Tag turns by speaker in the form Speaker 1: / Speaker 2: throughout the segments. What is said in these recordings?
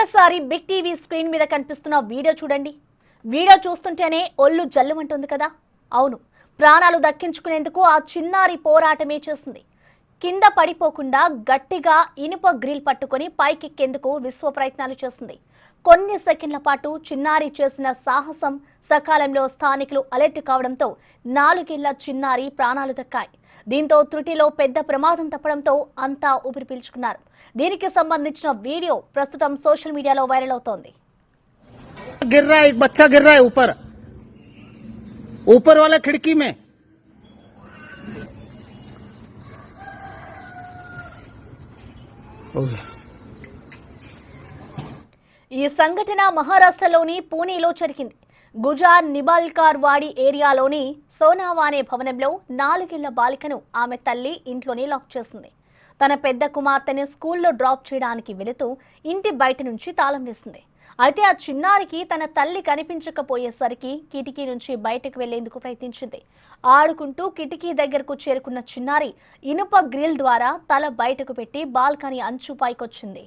Speaker 1: ఒక్కసారి big TV screen మీద కనిపిస్తున్న వీడియో చూడండి. వీడియో చూస్తుంటేనే ఒళ్ళు జల్లుమంటుంది కదా. అవును, ప్రాణాలు దక్కించుకునేందుకు ఆ చిన్నారి పోరాటమే చేస్తుంది. కింద పడిపోకుండా గట్టిగా ఇనుప గ్రిల్ పట్టుకొని పైకెక్కేందుకు విశ్వ ప్రయత్నాలు చేస్తుంది. కొన్ని సెకండ్ల పాటు చిన్నారి చేసిన సాహసం సకాలంలో స్థానికులు అలర్ట్ కావడంతో 4 ఏళ్ల చిన్నారి ప్రాణాలు దక్కాయి. దీంతో త్రుటిలో పెద్ద ప్రమాదం తప్పడంతో అంతా ఊపిరి పీల్చుకున్నారు. దీనికి సంబంధించిన వీడియో ప్రస్తుతం సోషల్ మీడియాలో వైరల్ అవుతోంది.
Speaker 2: गिर रहा है, एक बच्चा गिर रहा है ऊपर वाला खिड़की में।
Speaker 1: ఈ సంఘటన మహారాష్ట్రలోని పూణేలో జరిగింది. గుజార్ నిబాల్కార్ వాడి ఏరియాలోని సోనావా అనే భవనంలో 4 ఏళ్ల బాలికను ఆమె తల్లి ఇంట్లోనే లాక్ చేసింది. తన పెద్ద కుమార్తెని స్కూల్లో డ్రాప్ చేయడానికి వెళుతూ ఇంటి బయట నుంచి తాళం వేసింది. అయితే ఆ చిన్నారికి తన తల్లి కనిపించకపోయేసరికి కిటికీ నుంచి బయటకు వెళ్లేందుకు ప్రయత్నించింది. ఆడుకుంటూ కిటికీ దగ్గరకు చేరుకున్న చిన్నారి ఇనుప గ్రిల్ ద్వారా తల బయటకు పెట్టి బాల్కనీ అంచు పైకొచ్చింది.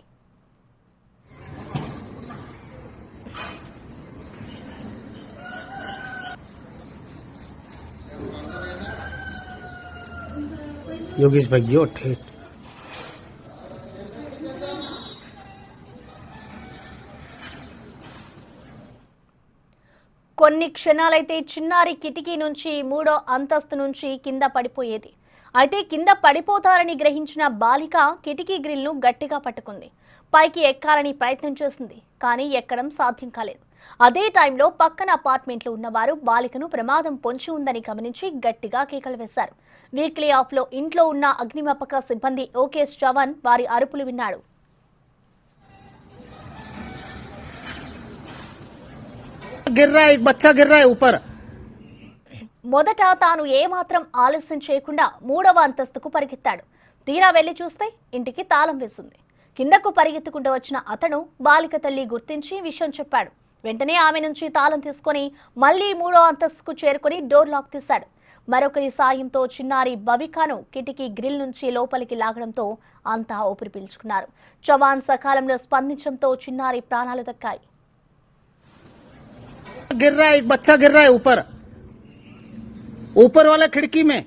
Speaker 2: योगेश भाई जो ठेठ
Speaker 1: కొన్ని క్షణాలైతే చిన్నారి కిటికీ నుంచి 3వ అంతస్తు నుంచి కింద పడిపోయేది. అయితే కింద పడిపోతారని గ్రహించిన బాలిక కిటికీ గ్రిల్ను గట్టిగా పట్టుకుంది. పైకి ఎక్కాలని ప్రయత్నం చేసింది, కానీ ఎక్కడం సాధ్యం కాలేదు. అదే టైంలో పక్కన అపార్ట్మెంట్లో ఉన్నవారు బాలికను ప్రమాదం పొంచి ఉందని గమనించి గట్టిగా కేకలు వేశారు. వీక్లీ ఆఫ్లో ఇంట్లో ఉన్న అగ్నిమాపక సిబ్బంది ఓకేష్ చవన్ వారి అరుపులు విన్నాడు.
Speaker 2: गिर रहा है, एक बच्चा गिर रहा है ऊपर।
Speaker 1: మొదట తాను ఏమాత్రం ఆలస్యం చేయకుండా 3వ అంతస్తుకు పరిగెత్తాడు. తీరా వెళ్లి చూస్తే ఇంటికి తాళం వేసింది. కిందకు పరిగెత్తుకుంటూ వచ్చిన అతను బాలిక తల్లి గుర్తించి విషయం చెప్పాడు. వెంటనే ఆమె నుంచి తాళం తీసుకొని మళ్లీ 3వ అంతస్తుకు చేరుకుని డోర్ లాక్ తీశాడు. మరొకరి సాయంతో చిన్నారి భవికాను కిటికీ గ్రిల్ నుంచి లోపలికి లాగడంతో అంతా ఊపిరి పీల్చుకున్నారు. చవాన్ సకాలంలో స్పందించడంతో చిన్నారి ప్రాణాలు దక్కాయి.
Speaker 2: गिर रहा है, एक बच्चा गिर रहा है ऊपर वाला खिड़की में।